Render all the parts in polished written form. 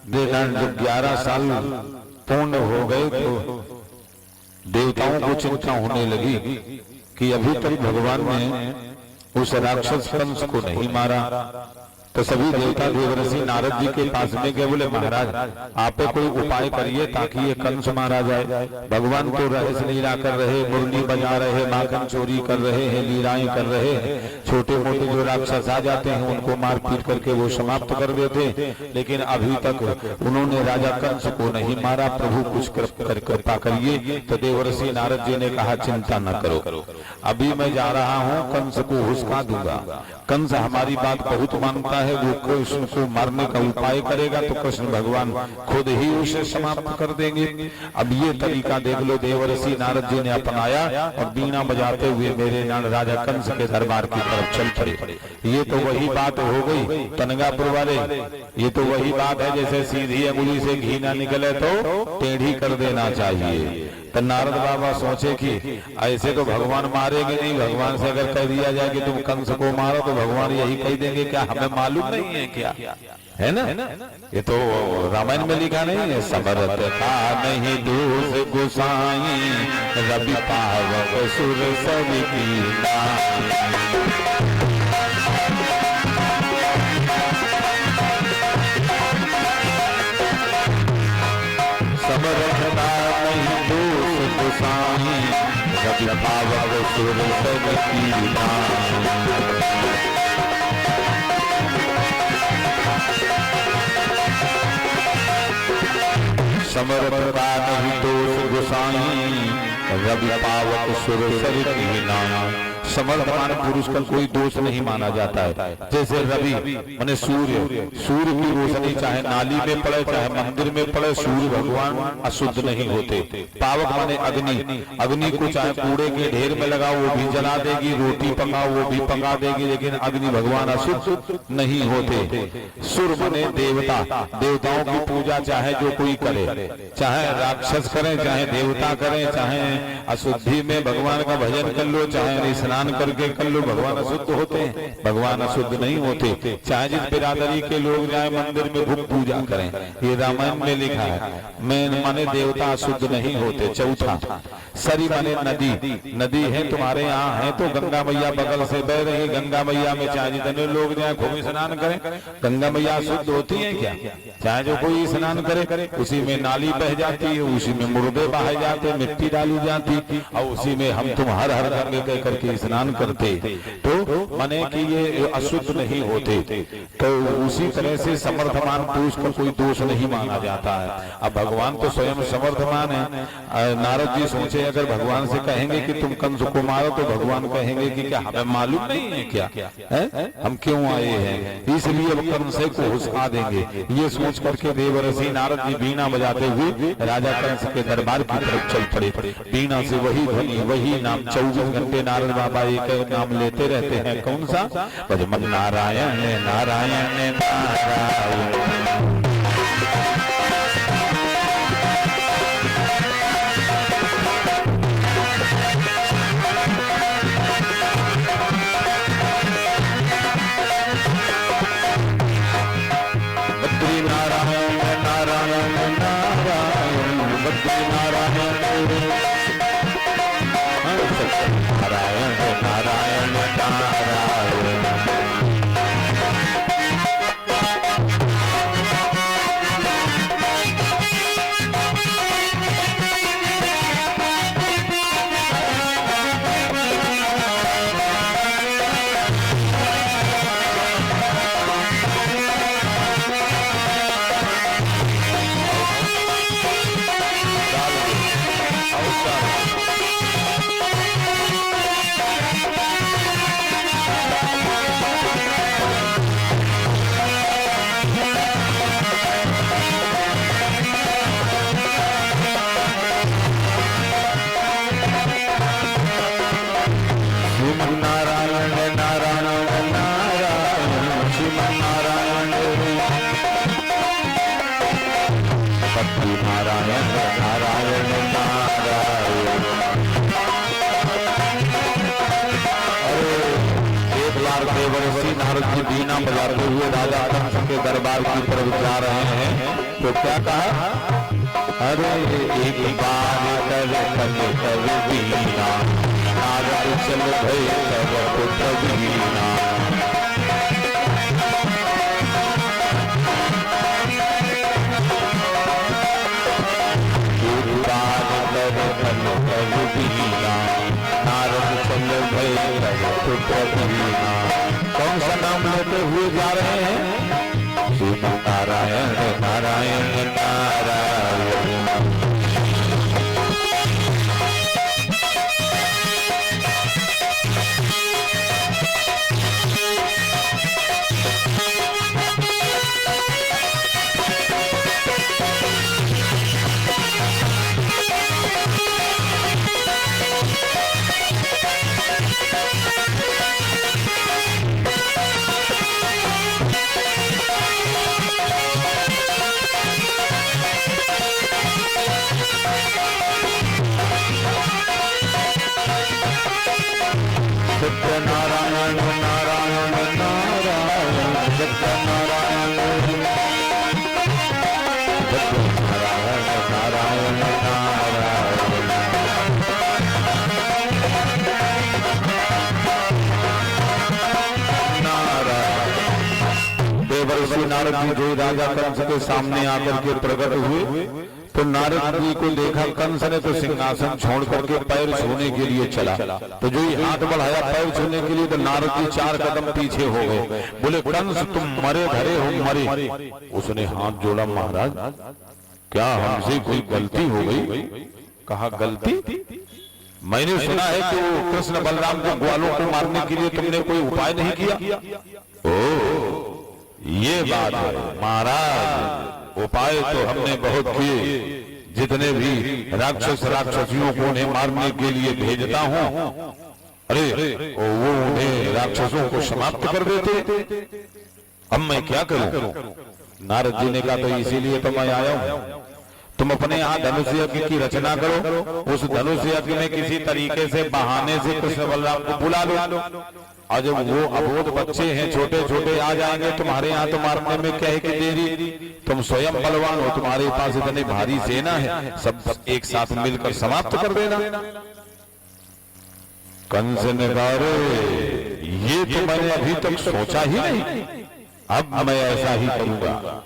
जब 11 साल पूर्ण हो गए तो देवताओं को चिंता होने लगी कि अभी तक भगवान ने उस राक्षस कंस को नहीं मारा। तो सभी देवता देवर्षि नारद जी के पास में गए, बोले महाराज आप कोई उपाय करिए ताकि ये कंस मारा जाए। भगवान तो रहस्य लीला कर रहे, मुरली बजा रहे, माखन चोरी कर रहे हैं, लीलाएं कर रहे हैं, छोटे मोटे जो राक्षस आ जाते हैं उनको मार पीट करके वो समाप्त कर देते, लेकिन अभी तक उन्होंने राजा कंस को नहीं मारा। प्रभु कुछ कृपा करिए। तो देवर्षि नारद जी ने कहा चिंता न करो, अभी मैं जा रहा हूँ, कंस को हुस्का दूंगा। कंस हमारी बात बहुत मानता है, वो कृष्ण को मारने का उपाय करेगा तो कृष्ण भगवान खुद ही उसे समाप्त कर देंगे। अब ये तरीका देख लो, देवर्षि नारद जी ने अपनाया और बीना बजाते हुए मेरे राजा कंस के दरबार की तरफ चल पड़े। ये तो वही बात हो गई तनगापुर वाले, ये तो वही बात है जैसे सीधी अंगुली से घी ना निकले तो टेढ़ी कर देना चाहिए। तो नारद बाबा सोचे कि ऐसे तो भगवान मारेंगे नहीं, भगवान से अगर कह दिया जाए कि तुम कंस को मारो तो भगवान यही कह देंगे क्या हमें मालूम नहीं है क्या, है ना? ये तो रामायण में लिखा नहीं है, समरथ था नहीं दूस गोसाई रवि पावक सुर सब कीना। समरथ था नहीं दूस गोसाई रवि पावक सुर सब कीना। समरथ का नहीं दोष गोसाई रवि पावक सुर सर कीना। समर्थवान पुरुष का कोई दोष नहीं माना जाता है। जैसे रवि माने सूर्य, सूर्य की रोशनी चाहे नाली में पड़े चाहे मंदिर में पड़े, सूर्य भगवान अशुद्ध नहीं होते। पावक माने अग्नि, अग्नि को चाहे कूड़े के ढेर में लगाओ वो भी जला देगी, रोटी पकाओ वो भी पका देगी, लेकिन अग्नि भगवान अशुद्ध नहीं होते। सुर माने देवता, देवताओं की पूजा चाहे जो कोई करे, चाहे राक्षस करें चाहे देवता करें, चाहे अशुद्धि में भगवान का भजन कर लो चाहे स्नान करके कर लो, भगवान अशुद्ध होते हैं, भगवान अशुद्ध नहीं होते। चाहे जिस बिरादरी के लोग जाए मंदिर में भूख पूजा करें, ये रामायण में लिखा है। मैं माने देवता अशुद्ध नहीं होते। चौथा सरी माने नदी, नदी है तुम्हारे यहाँ है तो गंगा मैया बगल से बह रही, गंगा मैया में चाहे जितने लोग जाए खूब स्नान करें, गंगा मैया शुद्ध होती है क्या? चाहे जो कोई स्नान करे उसी में नाली बह जाती है, उसी में मुर्दे बहाए जाते, मिट्टी डाली जाती और उसी में हम तुम हर हर गंगे कह करके स्नान करते, तो माने कि ये अशुद्ध नहीं होते। तो उसी तरह से समर्थमान पुरुष का कोई दोष नहीं माना जाता है। अब भगवान तो स्वयं समर्थमान है। नारद जी सोचे अगर भगवान से कहेंगे कि तुम कंस को मारो तो भगवान कहेंगे कि क्या हमें मालूम नहीं है क्या है? हम क्यों आए हैं, इसलिए अब कंस को हुस्का देंगे। ये सोच करके देवर्षि नारद जी बीना बजाते हुए राजा कंस के दरबार की तरफ चल पड़े। बीना से वही ध्वनि वही नाम 24 घंटे नारद बाबा एक नाम लेते रहते हैं। कौन सा? भजमन नारायण नारायण नारायण। बद्री नारायण नारायण नारायण बद्री नारायण नारायण नारायण नारायण। नारायण नारायण नारायण। अरे एक बार देवर्षि नारद जी बीना बजाते हुए राजा कंस के दरबार की तरफ जा रहे हैं। तो क्या कहा, अरे एक बार कर कल कर बीना, नारद चल गए तब पुत्र बीना। एक बार कर कल कर बीना, नारद चल गए तब पुत्र बीना। कौन सा नाम लेते हुए जा रहे हैं? श्री नारायण नारायण नारायण। नारायण नारायण नारायण सत्य नारायण नारायण नारायण। देवर्षि नारद जी जो राजा कंस के सामने आकर के प्रकट हुए तो नारद जी को देखा कंस ने तो सिंहासन छोड़ करके पैर छूने के लिए चला। तो जो ही हाथ बढ़ाया पैर छूने के लिए तो नारद जी 4 कदम पीछे हो गए। बोले कंस तुम मरे धरे हो मरे। उसने हाथ जोड़ा, महाराज क्या हमसे कोई गलती हो गई? कहा गलती? मैंने सुना है कि वो कृष्ण बलराम के ग्वालों को मारने के लिए तुमने कोई उपाय नहीं किया। ओ ये बात है महाराज, उपाय तो हमने बहुत किए। जितने भी राक्षस राक्षसियों को उन्हें मारने के लिए भेजता हूँ, अरे वो उन्हें राक्षसों को समाप्त कर देते। अब मैं क्या करूं? नारद जी ने कहा तो इसीलिए तो मैं आया हूं। तुम अपने यहाँ धनुष यज्ञ की रचना करो, उस धनुष यज्ञ में किसी तरीके से बहाने से कृष्ण बलराम को बुला लो, और जब वो अबोध बच्चे हैं छोटे छोटे आ जाएंगे तुम्हारे यहाँ तो मारने में कहे कि देरी, तुम स्वयं बलवान हो, तुम्हारे पास इतनी भारी सेना है, सब एक साथ मिलकर समाप्त कर देना। कंस ने कहा ये तो मैंने अभी तक सोचा ही नहीं, अब मैं ऐसा ही करूंगा।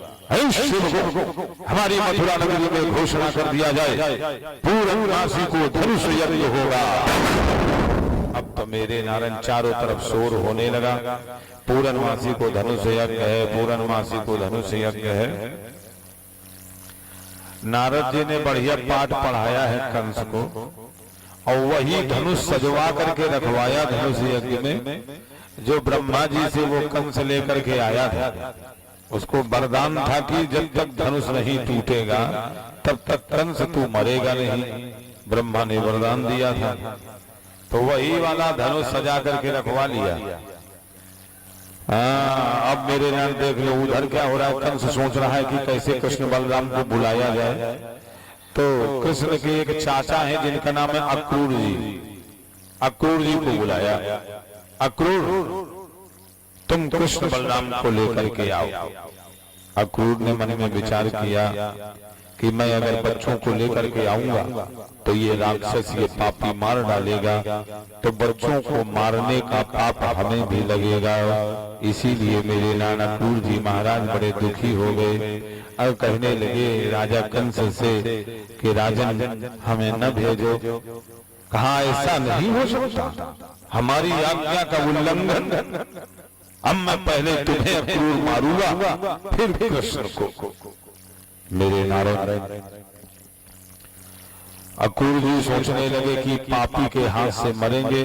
हमारी मथुरा नगरी में घोषणा कर दिया जाए पूर्णमासी को धनुष यज्ञ होगा। अब तो मेरे नारायण चारों तरफ शोर होने लगा, पूर्णमासी को धनुष यज्ञ है, पूर्णमासी को धनुष यज्ञ है। नारद जी ने बढ़िया पाठ पढ़ाया है कंस को, और वही धनुष सजवा करके रखवाया धनुष यज्ञ में। जो ब्रह्मा जी से वो कंस लेकर के आया था, उसको वरदान था कि जब तक धनुष नहीं टूटेगा तब तक कंस तू मरेगा नहीं। ब्रह्मा ने वरदान दिया था, तो वही वाला धनुष सजा करके रखवा लिया। अब मेरे नाम देख लो उधर क्या हो रहा है। कंस सोच रहा है कि कैसे कृष्ण बलराम को बुलाया जाए। तो कृष्ण के एक चाचा हैं जिनका नाम है अक्रूर जी, अक्रूर जी को बुलाया। अक्रूर तुम कृष्ण बलराम को लेकर के आओ। अक्रूर ने मन में विचार किया कि मैं अगर बच्चों को लेकर के आऊंगा तो ये राक्षस ये पापी मार डालेगा, तो बच्चों को मारने का पाप हमें भी लगेगा। इसीलिए मेरे नाना अक्रूर जी महाराज बड़े दुखी हो गए और कहने लगे राजा कंस से कि राजन हमें न भेजो। कहा ऐसा नहीं हो सकता, हमारी आज्ञा का उल्लंघन। अब मैं पहले तुम्हें अक्रूर मारूंगा फिर कृष्ण को। मेरे नारायण अक्रूर जी सोचने लगे कि पापी के हाथ से मरेंगे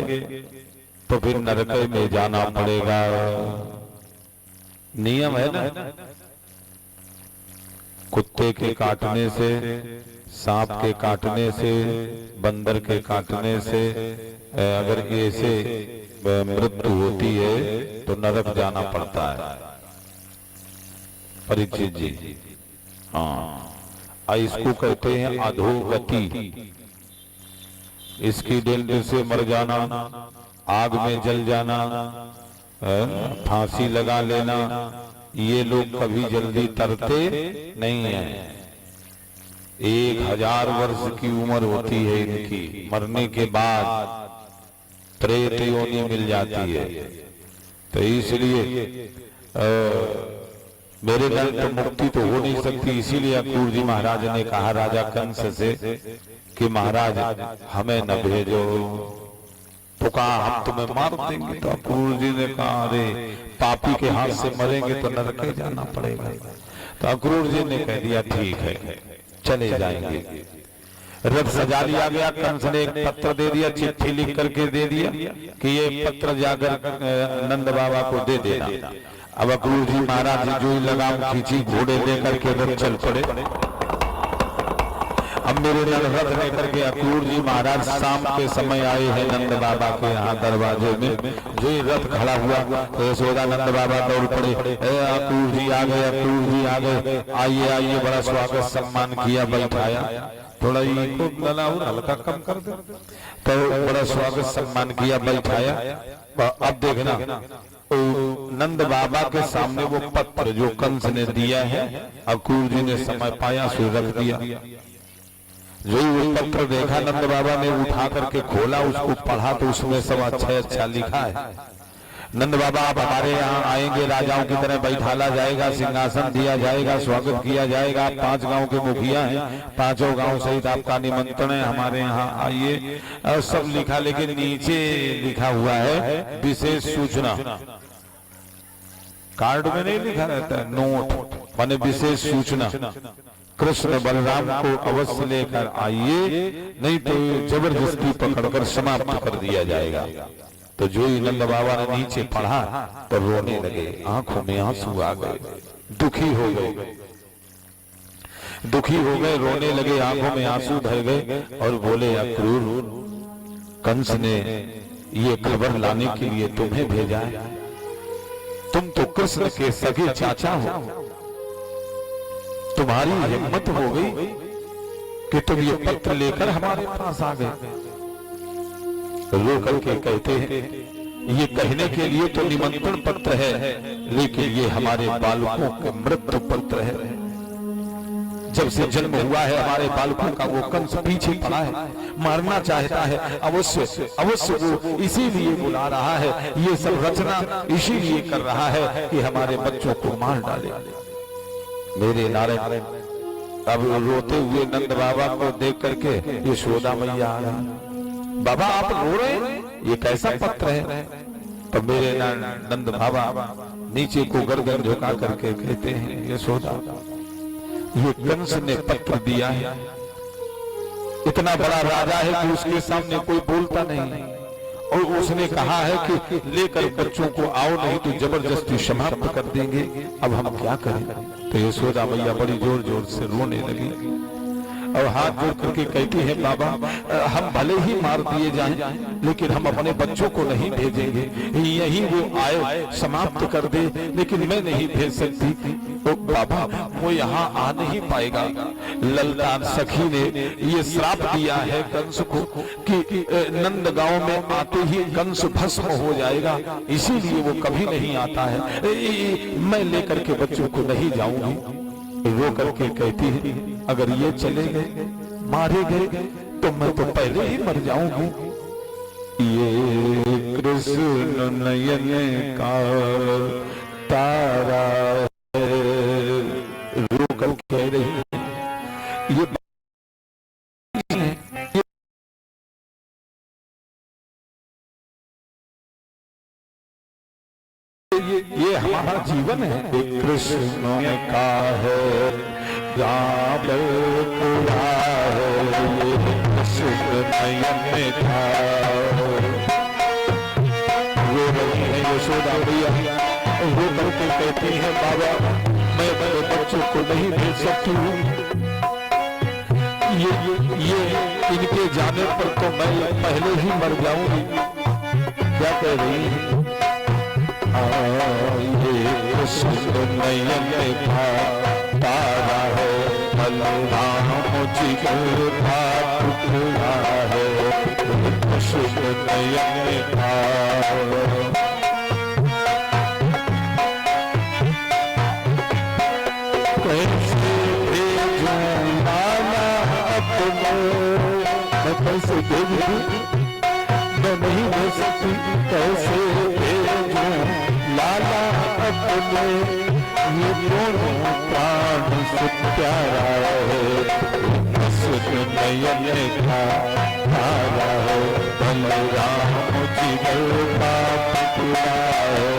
तो फिर नरक में जाना पड़ेगा। नियम है ना, कुत्ते के काटने से, सांप के काटने से, बंदर के काटने से अगर ऐसे मृत्यु होती है तो नरक जाना पड़ता है। परीक्षित जी, हाँ इसको कहते हैं अधोगति। इसकी डंडे से मर जाना, आग में जल जाना, फांसी लगा लेना, ये लोग कभी जल्दी तरते नहीं हैं। 1000 वर्ष की उम्र होती है इनकी, मरने के बाद प्रेत योनि मिल जाती है। तो इसलिए मेरे घर तो मुक्ति तो हो नहीं सकती। इसीलिए अक्रूर जी महाराज ने कहा राजा कंस से कि महाराज हमें न भेजो, तो कहा हम तुम्हें मार देंगे। तो अक्रूर जी ने कहा अरे पापी के हाथ से मरेंगे तो नरक में जाना पड़ेगा। तो अक्रूर जी ने कह दिया ठीक है चले जाएंगे। रथ सजा लिया गया। कंस ने एक पत्र दे दिया, चिट्ठी लिख करके दे दिया कि ये पत्र जाकर नंद बाबा को दे देना। अब अक्रूर जी महाराज जो लगाम खींची, घोड़े लेकर के रथ चल पड़े। अब मेरे रथ लेकर के अक्रूर जी महाराज शाम के समय आए हैं नंद बाबा के यहाँ दरवाजे में। जो ही रथ खड़ा हुआ तो यशोदा नंद बाबा दौड़ पड़े, अक्रूर जी आ गए, अक्रूर जी आ गए, आइए आइए, बड़ा स्वागत सम्मान किया, बैठाया। थोड़ा इनको गला और हल्का कम कर दे, तो बड़ा स्वागत सम्मान किया, बैठाया। अब देखना नंद बाबा के सामने वो पत्र जो कंस ने दिया है, अक्रूर जी ने समय पाया सो रख दिया। जो ही वो पत्र देखा नंद बाबा ने उठा करके खोला, उसको पढ़ा तो उसमें सब अच्छा अच्छा लिखा है। नंद बाबा आप हमारे यहाँ आएंगे, राजाओं की तरह बैठाला जाएगा, सिंहासन दिया जाएगा, स्वागत किया जाएगा। आप 5 गांव के मुखिया हैं, 5 गांव सहित आपका निमंत्रण है, हमारे यहाँ आइए। और सब लिखा, लेकिन नीचे लिखा हुआ है विशेष सूचना। कार्ड में नहीं लिखा रहता है, नोट माने विशेष सूचना। कृष्ण बलराम को अवश्य लेकर आइए, नहीं तो जबरदस्ती पकड़कर समाप्त कर दिया जाएगा। तो जो ही नंद बाबा ने नीचे पढ़ा तो रोने लगे, आंखों में आंसू आ गए, दुखी हो गए, दुखी हो गए, रोने लगे, आंखों में आंसू भर गए और बोले अक्रूर कंस ने ये खबर लाने के लिए तुम्हें भेजा है। तुम तो कृष्ण के सगे चाचा हो, तुम्हारी हिम्मत हो गई कि तुम ये पत्र लेकर हमारे पास आ गए। रो करके कहते हैं ये कहने के लिए तो निमंत्रण पत्र है, लेकिन ये हमारे बालकों के मृत्यु पत्र है। जब से जन्म हुआ है हमारे बालकों का, वो कंस पीछे पड़ा है, मारना चाहता है। अवश्य अवश्य वो इसीलिए बुला रहा है, ये सब रचना इसीलिए कर रहा है कि हमारे बच्चों को मार डाले। मेरे नारायण, अब रोते हुए नंद बाबा को देख करके यशोदा मैया आ गई। बाबा आप रो रहे हैं, ये कैसा पत्र है? तो मेरे नंद बाबा नीचे को गर्दन झुका करके कहते हैं यशोदा ये कंस ने पत्र दिया है। इतना बड़ा राजा है कि उसके सामने कोई बोलता नहीं, और उसने कहा है कि लेकर बच्चों को आओ, नहीं तो जबरदस्ती समाप्त कर देंगे। अब हम क्या करें? तो यशोदा मैया बड़ी जोर जोर से रोने लगी और हाथ जोड़ करके कहती है बाबा हम भले ही मार दिए जाएं, लेकिन हम अपने बच्चों को नहीं भेजेंगे। यही वो आए समाप्त कर दे, लेकिन मैं नहीं भेज सकती। तो बाबा वो यहाँ आ नहीं पाएगा। ललता सखी ने ये श्राप दिया है कंस को कि नंद गांव में आते ही कंस भस्म हो जाएगा, इसीलिए वो कभी नहीं आता है। मैं लेकर के बच्चों को नहीं जाऊंगी। रो करके कहती है अगर ये चले गए, मारे गए, तो मैं तो पहले ही मर जाऊंगी। ये कृष्ण नयन का तारा रो कर कह रही है ये हमारा जीवन है। कृष्ण का है राम पूरा है, ये कृष्ण नयन था। रो रही है यशोदा मैया, रो करके कहती है बाबा मैं अपने बच्चों को नहीं भेज सकती हूँ। ये इनके जाने पर तो मैं पहले ही मर जाऊंगी। क्या कह रही है? ये कृष्ण नयन था तारा है, बलराम जिगर था टुकड़ा है, कृष्ण नयन था। कैसे भेज दूं, मैं नहीं दे सकती कैसे भेजूं लाला अपने, ये दोनों प्राण से प्यारा है, नयन का तारा है, बलराम जिगर का टुकड़ा है।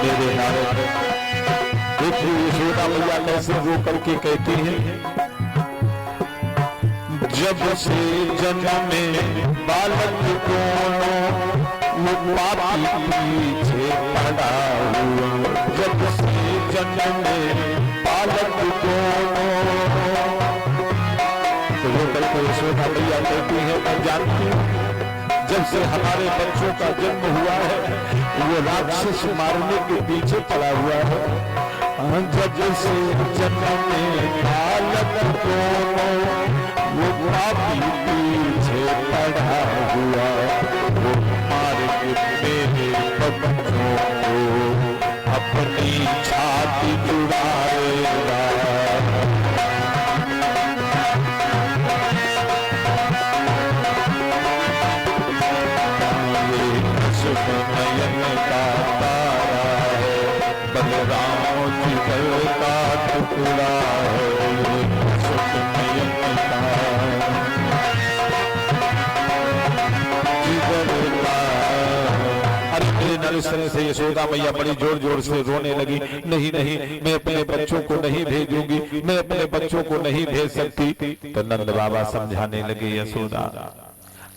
मेरे नारद देखिए यशोदा मैया कैसे रो करके कहती है, जब से जन्मे बालक दोनों वो पापी पीछे पड़ा हुआ, जब से जन्मे बालक दोनों। तो वो करके यशोदा मैया कहती है, मैं जानती हूँ जब से हमारे बच्चों का जन्म हुआ है वो राक्षस मारने के पीछे पड़ा हुआ है। जब से जन्मे बालक दोनों वो पापी पीछे पड़ा हुआ, वो मार के मेरे बच्चों को अपनी छाती जुड़ाएगा। नयन का तारा है, बलराम जिगर का टुकड़ा है, नयन का जिगर का। अरे नरेश्वर से यशोदा मैया बड़ी जोर जोर से रोने लगी, नहीं नहीं मैं अपने बच्चों को नहीं भेजूंगी, मैं अपने बच्चों को नहीं भेज सकती। तो नंद बाबा समझाने लगे, यशोदा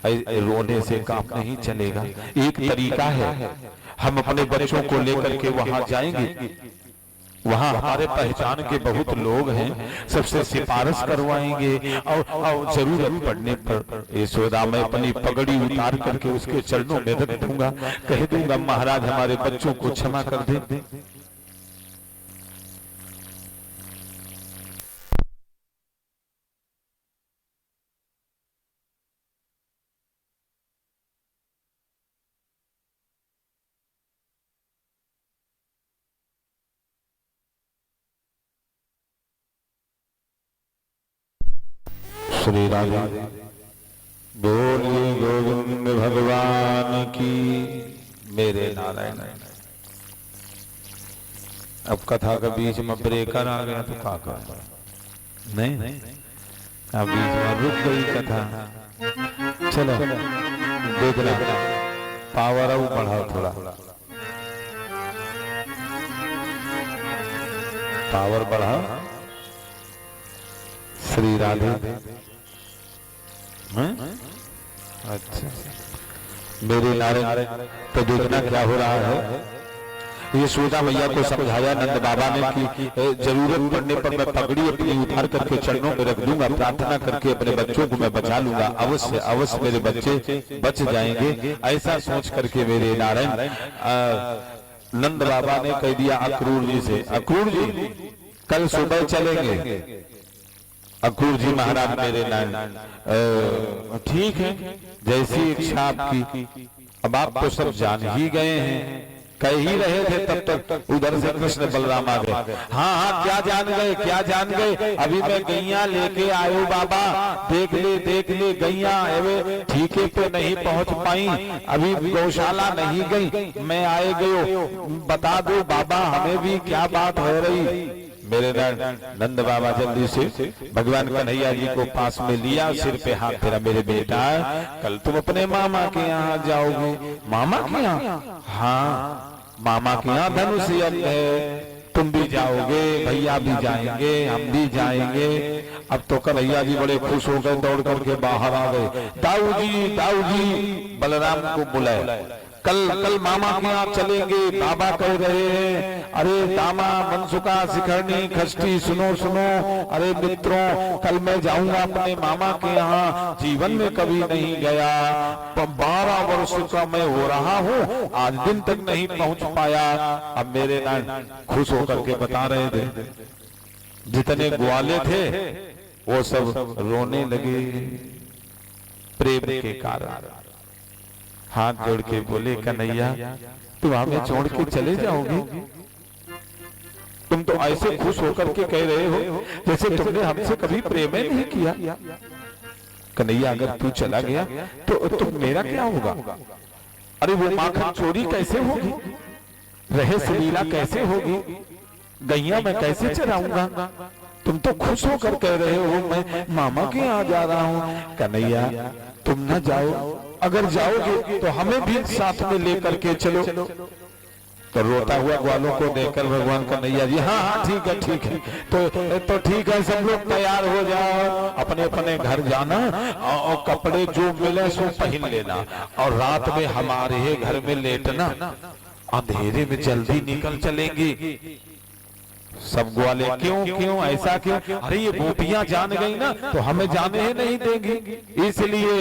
रोने से काम नहीं चलेगा, एक तरीका है, हम अपने बच्चों को लेकर के वहां जाएंगे, वहां हमारे पहचान के बहुत लोग हैं, सबसे सिफारिश करवाएंगे और जरूरत पड़ने पर यशोदा मैं अपनी पगड़ी उतार करके उसके चरणों में रख दूंगा, कह दूंगा महाराज हमारे बच्चों को क्षमा कर दे। श्री राधे बोलिए गोविंद भगवान की। मेरे नारायण अब कथा के बीच में ब्रेकर आ गया तो क्या कर, नहीं अब बीच में रुक गई कथा। चलो देखना पावर अब बढ़ाओ, थोड़ा पावर बढ़ाओ। श्री राधे अच्छा मेरे नारायण। तो देखना क्या हो रहा है, ये यशोदा मैया को समझाया नंद बाबा ने कि जरूरत पड़ने पर मैं पगड़ी अपनी उतार करके चरणों में रख दूंगा, प्रार्थना करके अपने बच्चों को मैं बचा लूंगा, अवश्य अवश्य मेरे बच्चे बच जाएंगे। ऐसा सोच करके मेरे नारायण नंद बाबा ने कह दिया अक्रूर जी से, अक्रूर जी कल सुबह चलेंगे। अक्रूर जी महाराज मेरे नारायण ठीक है, जैसी इच्छा आपकी। अब आप तो सब जान ही गए हैं, कह ही रहे थे तब तक उधर से कृष्ण बलराम आ गए। हाँ हाँ क्या जान गए, क्या जान गए, अभी मैं गैया लेके आयो बाबा, देख ले गैया ठीके पे नहीं पहुंच पाई, अभी गौशाला नहीं गई, मैं आए गयो, बता दो बाबा हमें भी क्या बात हो रही। मेरे नंद बाबा जल्दी से भगवान कन्हैया जी को पास में लिया, सिर पे हाथ फेरा, मेरे बेटा कल तुम अपने मामा के यहाँ जाओगे। मामा के यहाँ? हाँ मामा के यहाँ धनुष यज्ञ है, तुम भी जाओगे, भैया भी जाएंगे, हम भी जाएंगे। अब तो कन्हैया जी बड़े खुश हो गए, दौड़ करके बाहर आ गए, दाऊ जी बलराम को बुलाए, कल मामा के यहाँ चलेंगे, बाबा कह रहे हैं। अरे दामा मनसुका शिखरनी खष्टी सुनो, अरे मित्रों कल मैं जाऊंगा अपने मामा के यहाँ, जीवन में कभी नहीं गया, 12 वर्ष का मैं हो रहा हूँ, आज दिन तक नहीं पहुंच पाया। अब मेरे नान खुश होकर के बता रहे थे, जितने ग्वाले थे वो सब रोने लगे प्रेम के कारण। हाथ जोड़ के बोले, कन्हैया तुम हमें छोड़ के चले जाओगे? तुम तो ऐसे खुश होकर के कह रहे हो जैसे तुमने हमसे कभी प्रेम ही नहीं किया। कन्हैया अगर तू चला गया तो मेरा क्या होगा? अरे वो माखन चोरी कैसे होगी, रहस्य लीला कैसे होगी, गैया मैं कैसे चराऊंगा? तुम तो खुश होकर कह रहे हो मैं मामा के यहाँ जा रहा हूँ। कन्हैया तुम न जाओ, अगर जाओगे तो हमें भी साथ में लेकर के चलो। तो रोता हुआ ग्वालों को देखकर भगवान कन्हैया जी, हाँ हाँ ठीक है तो ठीक है, सब लोग तैयार हो जाओ, अपने अपने घर जाना और कपड़े जो मिले सो पहन लेना और रात में हमारे ही घर में लेटना, अंधेरे में जल्दी निकल चलेंगे। सब ग्वाले क्यों ऐसा क्यों? अरे ये गोपियां जान गई ना तो हमें जाने ही नहीं देंगी, इसलिए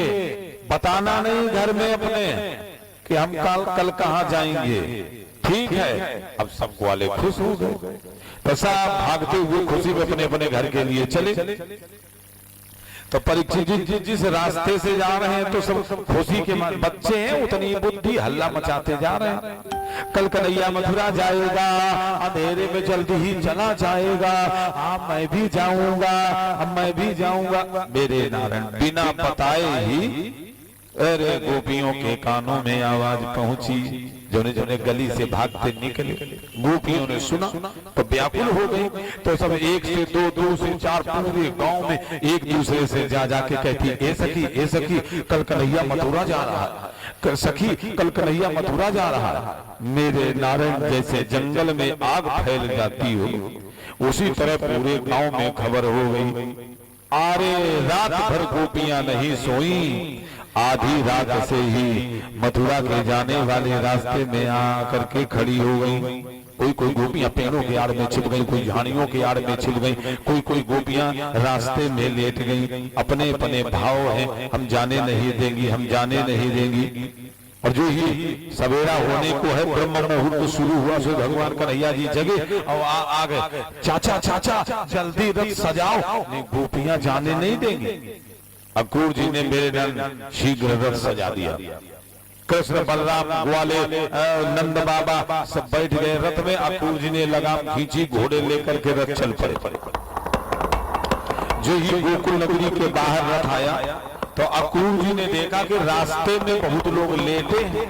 बताना नहीं घर में अपने कि हम कल कहाँ जाएंगे। ठीक है, अब सब ग्वाले खुश हो गए तो सब भागते हुए खुशी में अपने अपने घर के लिए चले। तो परीक्षित जी जिस रास्ते से जा रहे हैं तो सब खुशी के मारे, बच्चे हैं उतनी बुद्धि हल्ला मचाते जा रहे हैं। कल कन्हैया मथुरा जाएगा, अंधेरे में जल्दी ही चला जाएगा, मैं भी जाऊंगा, मैं भी जाऊंगा। मेरे नारायण बिना बताए ही अरे गोपियों के कानों में आवाज पहुंची, जोने जोने गली से भागते निकले। गोपियों ने सुना तो व्याकुल हो गई, तो सब एक से दो से चार पूरे गांव में एक दूसरे से जा जाके कहती, ए सखी कल कन्हैया मथुरा जा रहा है, सखी कल कन्हैया मथुरा जा रहा है। मेरे नारायण जैसे जंगल में आग फैल जाती हो उसी तरह पूरे गांव में खबर हो गई। अरे रात भर गोपियां नहीं सोई, आधी रात से ही मथुरा के जाने वाले रास्ते में आकर के खड़ी हो गई। कोई गोपियां पेड़ों के आड़ में छिप गई, कोई झाड़ियों के आड़ में छिप गई, कोई गोपियां रास्ते में लेट गई। अपने अपने भाव हैं, हम जाने नहीं देंगी, हम जाने नहीं देंगी। और जो ही सवेरा होने को है, ब्रह्म मुहूर्त शुरू हुआ, सो भगवान कन्हैया जी जगे और आ गए। चाचा जल्दी रथ सजाओ, नहीं गोपियां जाने नहीं देंगी। अक्रूर जी ने मेरे नंद शीघ्र रथ सजा दिया। कृष्ण बलराम ग्वाले नंद बाबा सब बैठ गए रथ में। अक्रूर जी ने लगाम खींची, घोड़े लेकर के रथ चल पड़े। जो ही गोकुल नगरी के बाहर रथ आया तो अक्रूर जी ने देखा कि रास्ते में बहुत लोग लेटे हैं।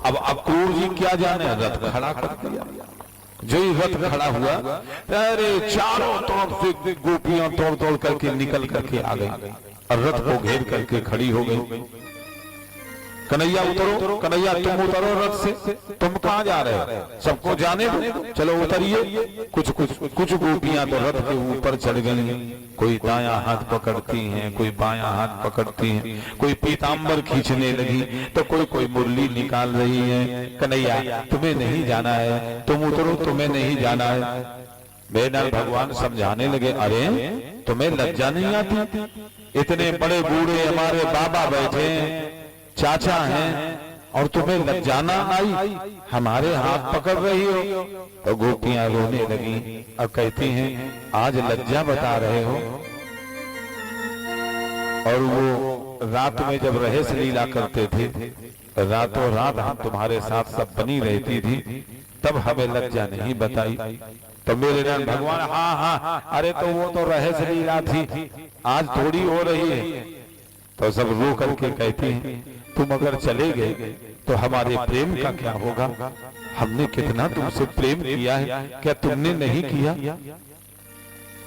अब अक्रूर जी क्या जाने, रथ खड़ा कर दिया। जो ही रथ खड़ा हुआ, अरे चारों तरफ से गोपियां तोड़ करके निकल करके आ गई और रथ को घेर करके खड़ी हो गई। कन्हैया उतरो, कन्हैया तुम उतरो रथ से, तुम कहाँ जा रहे हो? सबको जाने दो, चलो उतरिए। कुछ गोपियां तो रथ के ऊपर चढ़ गई, कोई दायां हाथ पकड़ती हैं, कोई बायां हाथ पकड़ती हैं, कोई पीताम्बर खींचने लगी तो कोई मुरली निकाल रही है। कन्हैया तुम्हें नहीं जाना है, तुम उतरो, तुम्हें नहीं जाना है। बेनाल भगवान समझाने लगे, अरे तुम्हें लज्जा नहीं आती? इतने बड़े बूढ़े हमारे बाबा बैठे हैं, चाचा हैं, और तुम्हें लज्जाना आई, हमारे हाथ पकड़ रही हो। तो गोपियां रोने लगी और कहती हैं, आज लज्जा बता रहे हो? और वो रात में जब रहस्य लीला करते थे, रातों रात हम तुम्हारे साथ सब बनी रहती थी, तब हमें लज्जा नहीं बताई। तो मेरे नाम भगवान, हाँ अरे तो वो तो रहस्य लीला थी, आज थोड़ी हो रही है। तो सब रो करके कहती हैं, तुम अगर चले गए तो हमारे प्रेम का क्या होगा? हमने कितना तुमसे प्रेम किया है, क्या तुमने नहीं किया?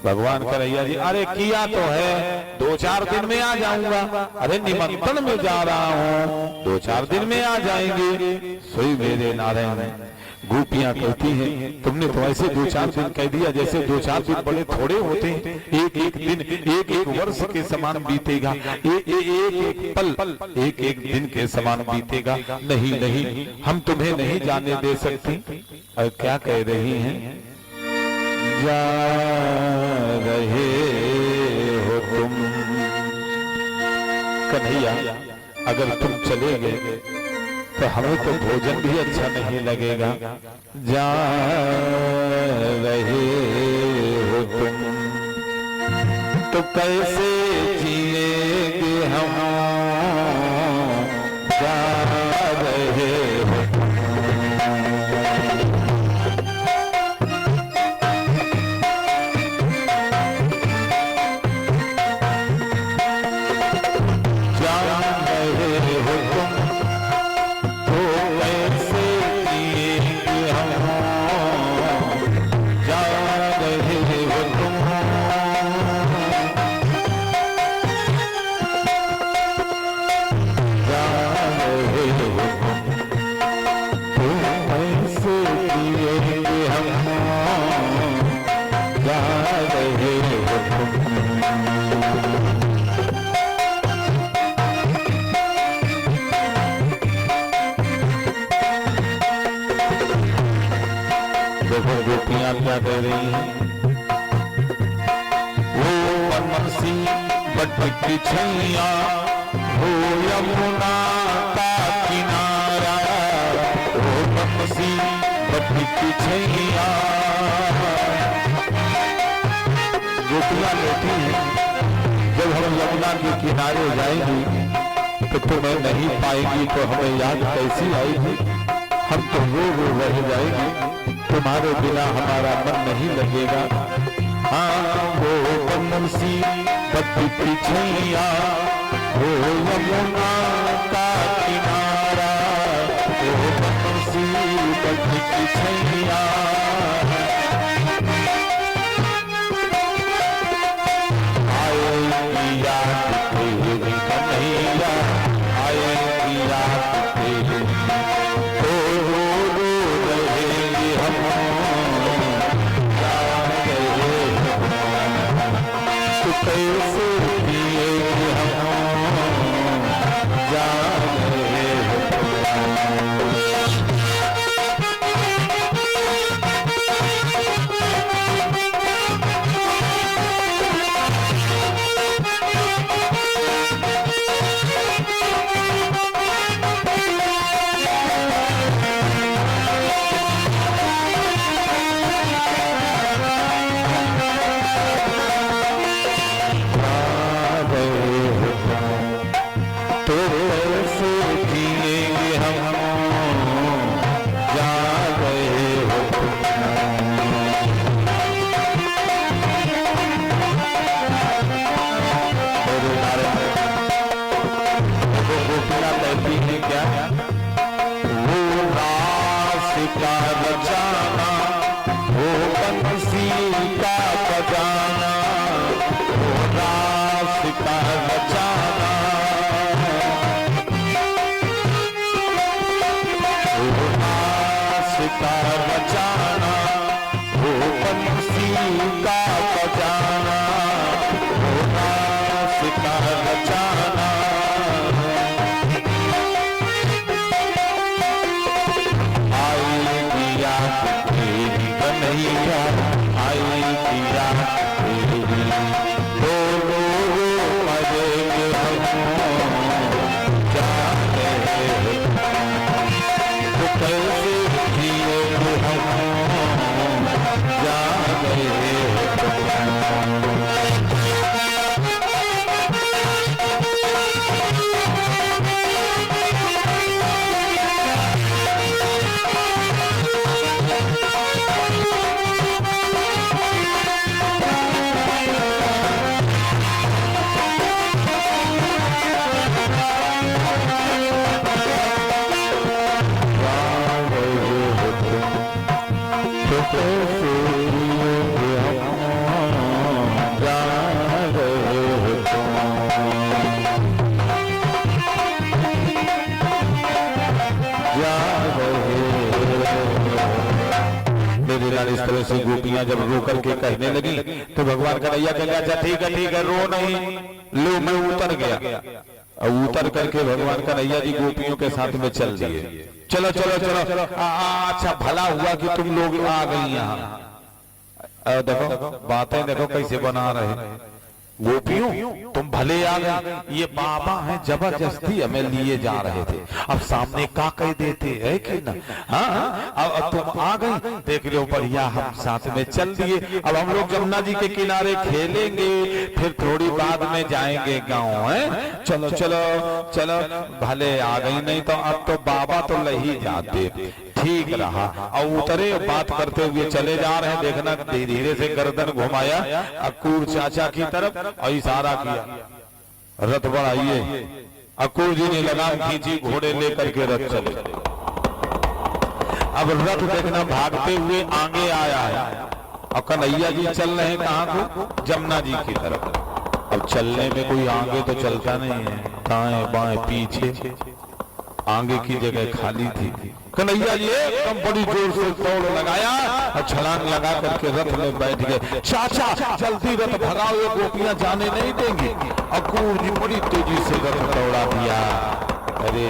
भगवान कन्हैया जी, अरे किया तो है, 2-4 दिन में आ जाऊंगा। अरे निमंत्रण में जा रहा हूँ, 2-4 दिन में आ जाएंगे। सोई मेरे नारायण। गोपियां कहती हैं, तुमने तो ऐसे 2-4 दिन कह दिया जैसे 2-4 दिन बड़े थोड़े होते हैं। एक दिन एक वर्ष के समान बीतेगा, एक पल एक दिन के समान बीतेगा। नहीं, हम तुम्हें नहीं जाने दे सकती। और क्या कह रही हैं? जा रहे हो तुम कन्हैया, अगर तुम चले गए तो हमें तो भोजन भी अच्छा नहीं लगेगा। जा रहे हो तुम तो कैसे जिएंगे हम? जा देखो गोपियां क्या कह रही हैं, वो बनसी बटकी छैया हो यमुना का किनारा, वो बनसी बटकी छैया। गोपियां लेती हैं, जब हम यमुना के किनारे जाएंगी तो तुम्हें नहीं पाएंगी तो हमें याद कैसी आएगी, हम तो रो रो रह जाएंगे, तुम्हारे बिना हमारा मन नहीं लगेगा। हाँ वो बनसी बटकी छैया हो यमुना का किनारा, वो बनसी बटकी छैया। इस तरह से गोपियां जब रो करके कहने लगी तो भगवान कन्हैया कह गया, अच्छा ठीक है रो नहीं, लो मैं उतर गया। और उतर करके भगवान कन्हैया जी गोपियों के साथ में चल दिए। चलो चलो चलो, अच्छा भला हुआ कि तुम लोग आ गई यहाँ। देखो बातें देखो कैसे बना रहे, गोपियों तुम भले आ गए, ये बाबा हैं जबरदस्ती हमें लिए जा रहे थे, अब सामने का कह देते है कि ना। हाँ अब तुम आ गई, देख लो बढ़िया हम साथ में चल दिए। अब हम लोग जमुना जी के किनारे खेलेंगे, फिर थोड़ी बाद में जाएंगे गाँव है। चलो चलो चलो, भले आ गई, नहीं तो अब तो बाबा तो लही जाते। ठीक रहा और उतरे बात करते हुए चले जा रहे हैं। देखना धीरे से गर्दन घुमाया अक्कूर चाचा की तरफ और इशारा किया, रथ बढ़ाइए। अक्कूर जी ने लगाम खींची, घोड़े लेकर के रथ चले। अब रथ देखना भागते हुए आगे आया है और कन्हैया जी चल रहे हैं कहाँ को, जमुना जी की तरफ। अब चलने में कोई आगे तो चलता नहीं है, दाएं बाएं पीछे, आगे की जगह खाली थी। कन्हैया जी एकदम बड़ी जोर से दौड़ लगाया और छलांग लगा करके रथ में बैठ गए। चाचा जल्दी रथ भगाओ, ये गोपियां जाने नहीं देंगी। अक्कूर जी बड़ी तेजी से रथ दौड़ा दिया। अरे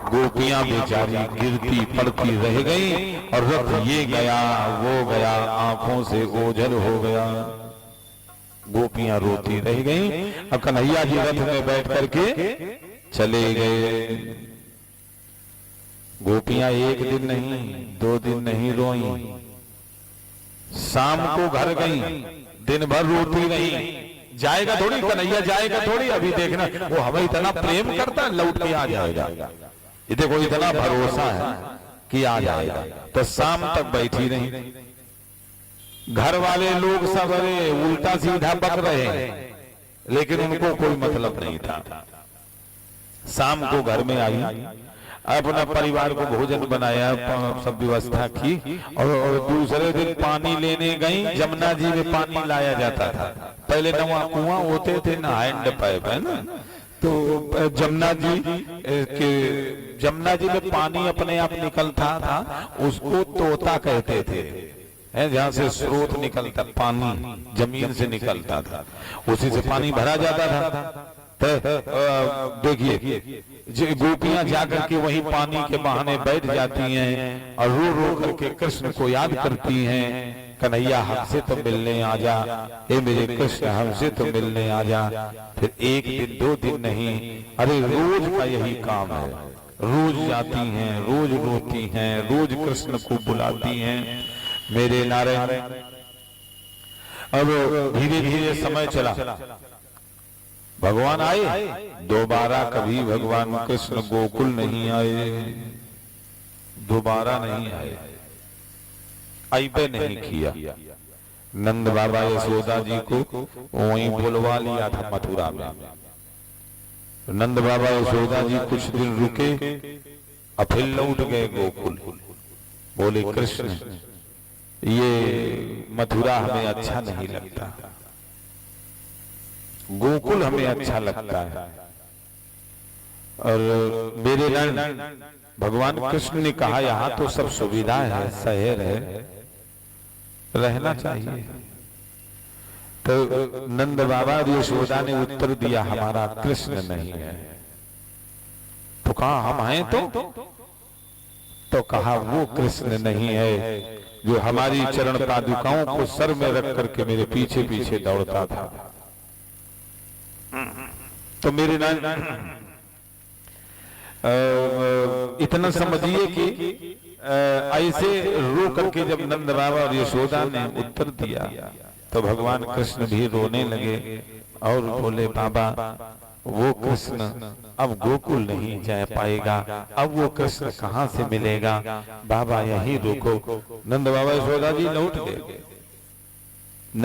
गोपियां बेचारी गिरती पड़ती रह गई और रथ ये गया वो गया, आंखों से ओझल हो गया। गोपियां रोती रह गई और कन्हैया जी रथ में बैठ करके चले गए। गोपियां एक दिन नहीं 2 दिन नहीं रोई, शाम को घर गई, दिन भर रोती रही। जाएगा थोड़ी कन्हैया, जाएगा थोड़ी, अभी देखना वो हमें इतना प्रेम करता है लौट के आ जाएगा, ये देखो इतना भरोसा है कि आ जाएगा। तो शाम तक बैठी रही। घर वाले लोग सब अरे उल्टा सीधा बक रहे हैं, लेकिन उनको कोई मतलब नहीं था। शाम को घर में आई, अपना परिवार को भोजन बनाया, सब व्यवस्था की और दूसरे दिन पानी लेने गई। जमुना जी में पानी लाया जाता था, पहले नवा कुआं होते थे ना हैंड पाइप है ना, तो जमुना जी में पानी अपने आप निकलता था, उसको तोता कहते थे, जहाँ से स्रोत निकलता पानी जमीन से निकलता था, उसी से पानी भरा जाता था। देखिए गोपियां जाकर के वही पानी के बहाने बैठ जाती हैं और रो रो करके कृष्ण को याद करती हैं। कन्हैया हमसे तो मिलने आ जा, ए मेरे कृष्ण हमसे तो मिलने आ जा। फिर 1 दिन 2 दिन नहीं, अरे रोज का यही काम है। रोज जाती हैं, रोज रोती हैं, रोज कृष्ण को बुलाती हैं, मेरे नारायण। अब धीरे धीरे समय चला, भगवान आए दोबारा, कभी भगवान कृष्ण गोकुल नहीं आए, दोबारा नहीं आए, आइबे नहीं किया। नंद बाबा यशोदा जी को वहीं बुलवा लिया था मथुरा में। नंद बाबा यशोदा जी कुछ दिन रुके और फिर लौट गए गोकुल। बोले कृष्ण ये मथुरा हमें अच्छा नहीं लगता, गोकुल हमें अच्छा लगता है। और मेरे नंद भगवान कृष्ण ने कहा यहाँ तो सब सुविधा है, शहर है, रहना चाहिए। तो नंद बाबा और यशोदा ने उत्तर दिया हमारा कृष्ण नहीं है। तो कहा हम हैं तो कहा वो कृष्ण नहीं है जो हमारी चरण पादुकाओं को सर में रख करके मेरे पीछे पीछे दौड़ता था। तो मेरे नाम इतना समझिए कि ऐसे रो करके जब नंद बाबा और यशोदा ने उत्तर दिया तो भगवान कृष्ण भी रोने लगे और बोले बाबा वो कृष्ण अब गोकुल नहीं जा पाएगा, अब वो कृष्ण कहाँ से मिलेगा, बाबा यहीं रुको। नंद बाबा यशोदा जी लौट गए।